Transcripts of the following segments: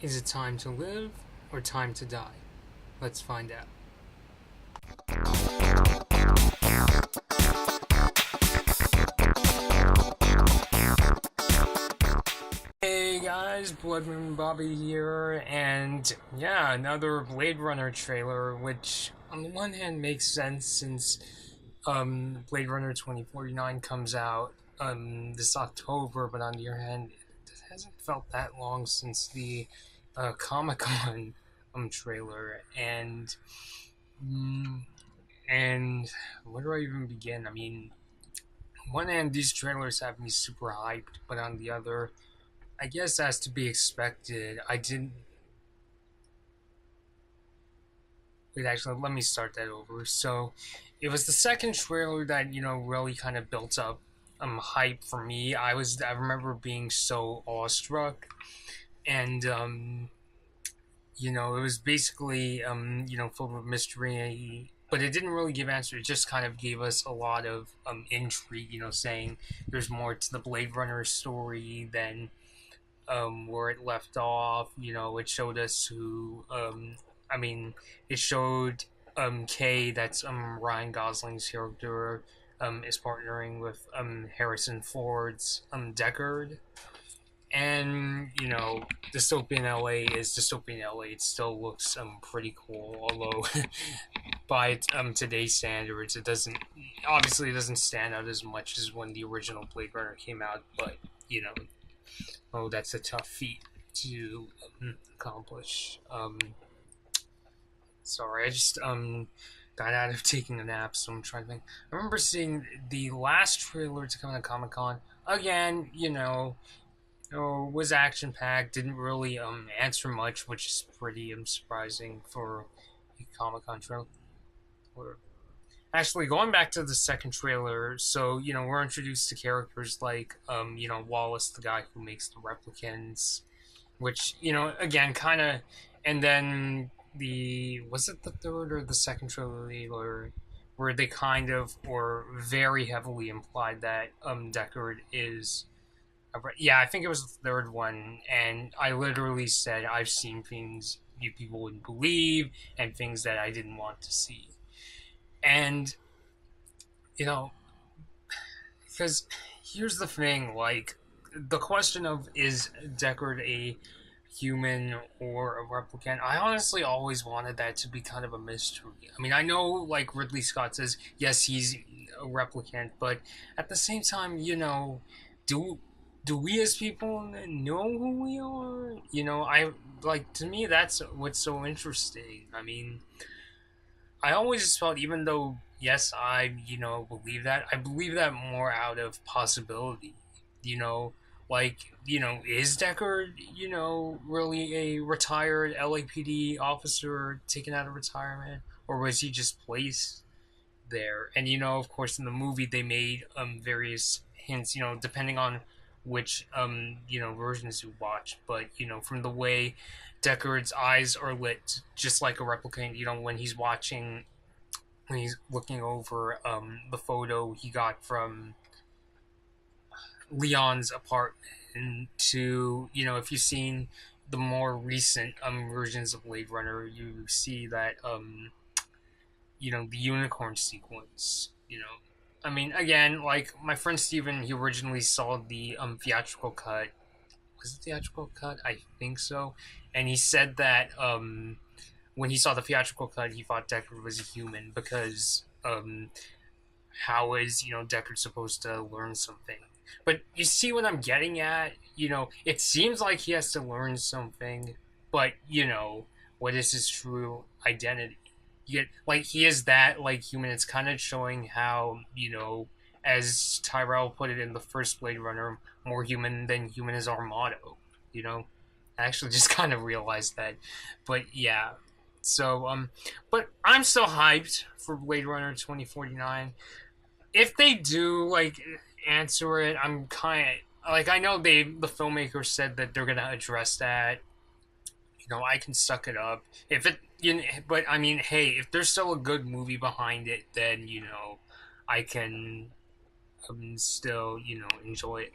Is it time to live or time to die? Let's find out. Hey guys, Bloodmoon Bobby here, and yeah, another Blade Runner trailer, which on the one hand makes sense since Blade Runner 2049 comes out this October, but on the other hand, it hasn't felt that long since the Comic Con trailer, mm, and where do I even begin? I mean, on one hand, these trailers have me super hyped, but on the other, I guess as to be expected, I didn't. Wait, actually, let me start that over. So, it was the second trailer that really kind of built up hype for me. I remember being so awestruck, and it was basically full of mystery, but it didn't really give answers. It just kind of gave us a lot of intrigue. Saying there's more to the Blade Runner story than where it left off. It showed us who. I mean, it showed Kay. That's Ryan Gosling's character. Is partnering with Harrison Ford's Deckard, and dystopian LA is dystopian LA. It still looks pretty cool, although by today's standards, it doesn't stand out as much as when the original Blade Runner came out. But you know, oh, that's a tough feat to accomplish. Sorry, I just got out of taking a nap, so I'm trying to think. I remember seeing the last trailer to come to Comic Con. Again, was action packed. Didn't really answer much, which is pretty surprising for a Comic Con trailer. Actually, going back to the second trailer, so we're introduced to characters like Wallace, the guy who makes the replicants, which again kind of, and then was it the third or the second trailer where they kind of or very heavily implied that Deckard is yeah, I think it was the third one, and I literally said I've seen things you people wouldn't believe and things that I didn't want to see. And you know, because here's the thing, like the question of is Deckard a human or a replicant? I honestly always wanted that to be kind of a mystery. I mean, I know like Ridley Scott says yes, he's a replicant, but at the same time, do do we as people know who we are? I like to me that's what's so interesting. I mean, I always just felt, even though yes, I believe that, I believe that more out of possibility. You know, like is Deckard really a retired LAPD officer taken out of retirement, or was he just placed there? And of course, in the movie they made various hints. Depending on which versions you watch, but from the way Deckard's eyes are lit, just like a replicant. When he's watching, when he's looking over the photo he got from Leon's apartment, to if you've seen the more recent versions of Blade Runner, you see that the unicorn sequence. I mean, again, like my friend Steven, he originally saw the theatrical cut. Was it theatrical cut? I think so. And he said that when he saw the theatrical cut, he thought Deckard was a human because how is Deckard supposed to learn something? But you see what I'm getting at? It seems like he has to learn something, but what is his true identity? Yet, like he is that like human. It's kind of showing how as Tyrell put it in the first Blade Runner, more human than human is our motto. I actually just kind of realized that, but yeah. So but I'm still hyped for Blade Runner 2049. If they do like answer it, I'm kind of like, I know the filmmakers said that they're gonna address that. I can suck it up if it. But I mean, hey, if there's still a good movie behind it, then I can still enjoy it.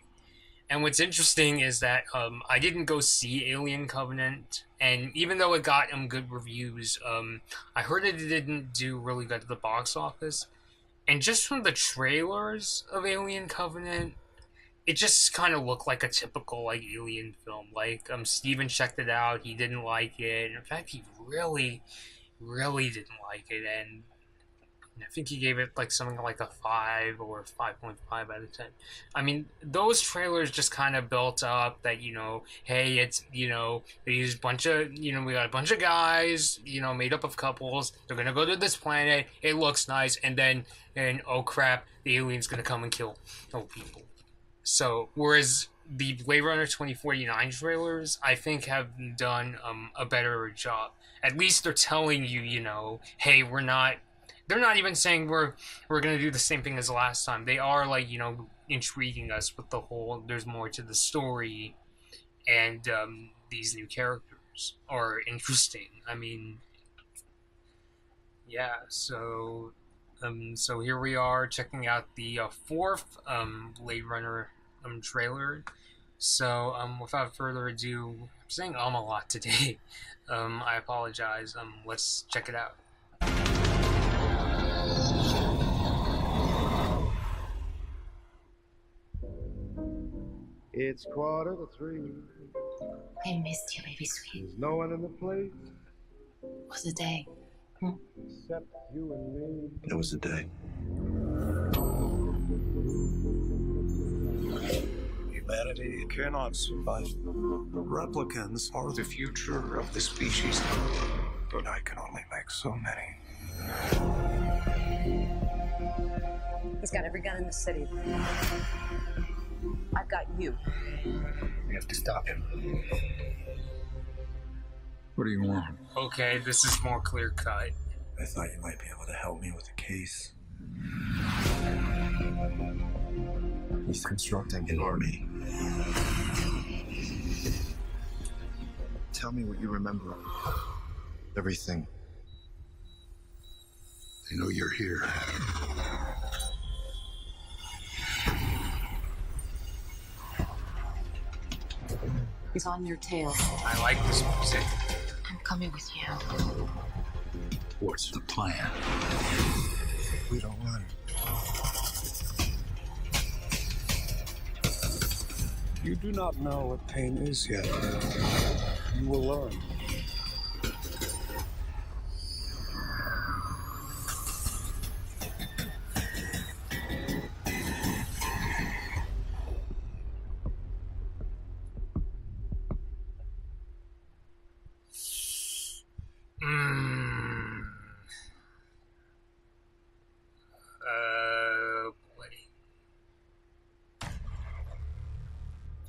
And what's interesting is that I didn't go see Alien Covenant, and even though it got good reviews, I heard it didn't do really good at the box office. And just from the trailers of Alien Covenant, it just kind of looked like a typical like Alien film. Like Steven checked it out, he didn't like it. In fact, he really didn't like it, and I think he gave it like something like a 5 or 5.5 out of 10. I mean, those trailers just kind of built up that, hey, it's, these bunch of, we got a bunch of guys, made up of couples. They're going to go to this planet. It looks nice. And oh crap, the alien's going to come and kill people. So, whereas the Blade Runner 2049 trailers, I think, have done a better job. At least they're telling you, hey, we're not. They're not even saying we're gonna do the same thing as last time. They are like intriguing us with the whole. There's more to the story, and these new characters are interesting. I mean, yeah. So here we are checking out the fourth Blade Runner trailer. So without further ado, I'm saying a lot today. I apologize. Let's check it out. It's 2:45. I missed you, baby sweet. There's no one in the place It was a day. except you and me. It was a day. Humanity cannot survive. Replicants are the future of the species, but I can only make so many. He's got every gun in the city. I've got you. We have to stop him. What do you want? Okay, this is more clear cut. I thought you might be able to help me with the case. He's constructing an army. Tell me what you remember. Everything. They know you're here. He's on your tail. I like this music. I'm coming with you. What's the plan? We don't run. You do not know what pain is yet. You will learn.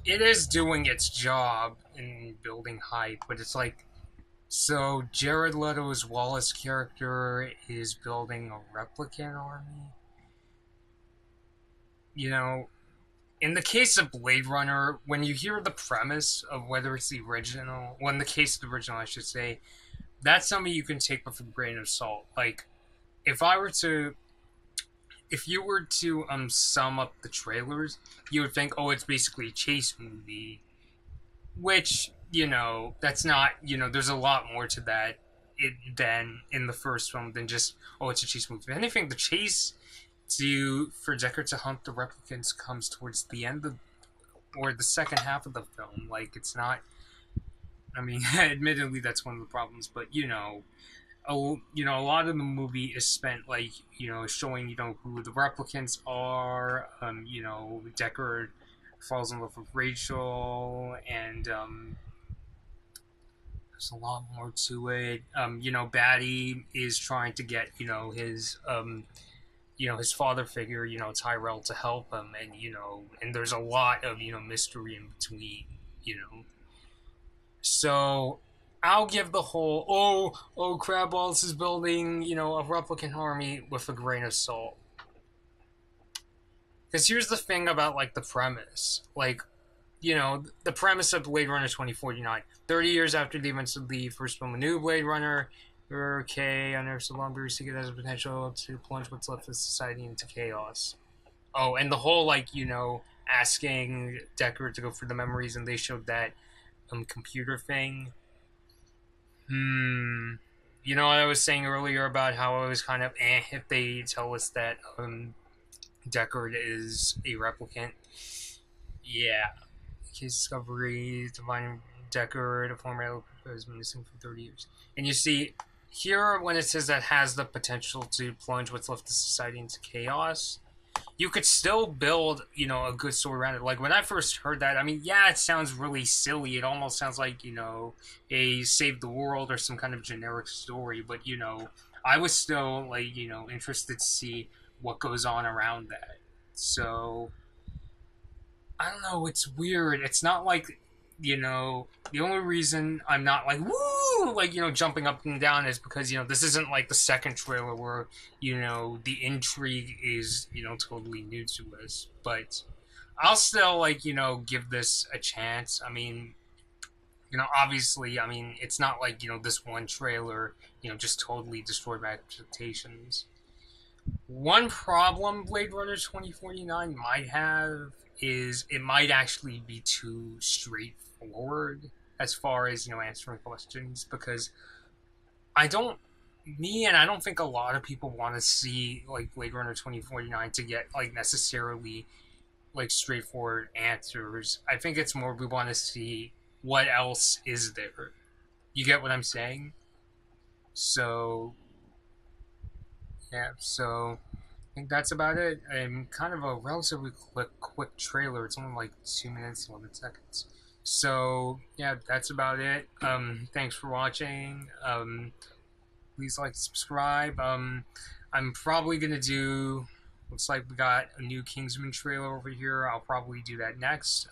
It is doing its job in building hype, but it's like, so Jared Leto's Wallace character is building a replicant army? In the case of Blade Runner, when you hear the premise of whether it's the original, well, in the case of the original, I should say, that's something you can take with a grain of salt. Like, if you were to sum up the trailers, you would think, oh, it's basically a chase movie, which that's not. There's a lot more to that than in the first film than just, oh, it's a chase movie. If anything, the chase for Deckard to hunt the replicants comes towards the end of, or the second half of the film. Like, it's not. I mean, admittedly, that's one of the problems, but a lot of the movie is spent like showing who the replicants are. Deckard falls in love with Rachel, and there's a lot more to it. Batty is trying to get his father figure, Tyrell, to help him, and there's a lot of mystery in between, So I'll give the whole Crab Wallace is building a replicant army with a grain of salt. Because here's the thing about like the premise, like the premise of Blade Runner 2049. 30 years after the events of the first film, a new Blade Runner, K unearths the lumber seeker has the potential to plunge what's left of society into chaos. Oh, and the whole asking Deckard to go for the memories, and they showed that computer thing. You know what I was saying earlier about how I was kind of if they tell us that Deckard is a replicant. Yeah. His discovery, divine Deckard, a former has been missing for 30 years. And you see, here when it says that has the potential to plunge what's left of society into chaos, you could still build, you know, a good story around it. Like, when I first heard that, I mean, yeah, it sounds really silly. It almost sounds like, you know, a Save the World or some kind of generic story. But, you know, I was still, like, you know, interested to see what goes on around that. So, I don't know, it's weird. It's not like, you know, the only reason I'm not like, woo, like, you know, jumping up and down is because, you know, this isn't like the second trailer where, you know, the intrigue is, you know, totally new to us. But I'll still, like, you know, give this a chance. I mean, you know, obviously, I mean, it's not like, you know, this one trailer, you know, just totally destroyed my expectations. One problem Blade Runner 2049 might have is it might actually be too straightforward as far as, you know, answering questions, because I don't think a lot of people want to see like Blade Runner 2049 to get like necessarily like straightforward answers. I think it's more we want to see what else is there. You get what I'm saying? So yeah, so I think that's about it. Kind of a relatively quick trailer. It's only like 2 minutes, 11 seconds. So yeah, that's about it. Thanks for watching. Please like, subscribe. I'm probably gonna do. Looks like we got a new Kingsman trailer over here. I'll probably do that next.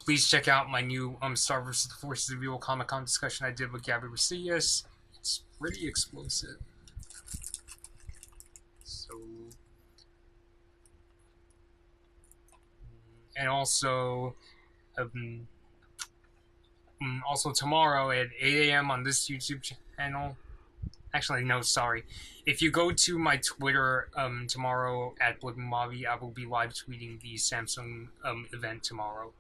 Please check out my new Star vs. the Forces of Evil Comic-Con discussion I did with Gabby Recius. It's pretty explosive. So. And also, tomorrow at 8 a.m. on this YouTube channel. Actually, no, sorry. If you go to my Twitter tomorrow at BlippingBobby, I will be live tweeting the Samsung event tomorrow.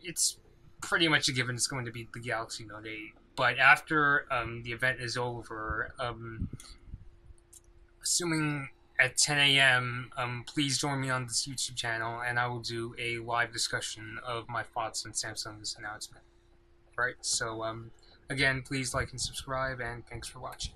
It's pretty much a given it's going to be the Galaxy Note 8. But after the event is over, assuming at 10 a.m., please join me on this YouTube channel, and I will do a live discussion of my thoughts on Samsung's announcement. Right? So, again, please like and subscribe, and thanks for watching.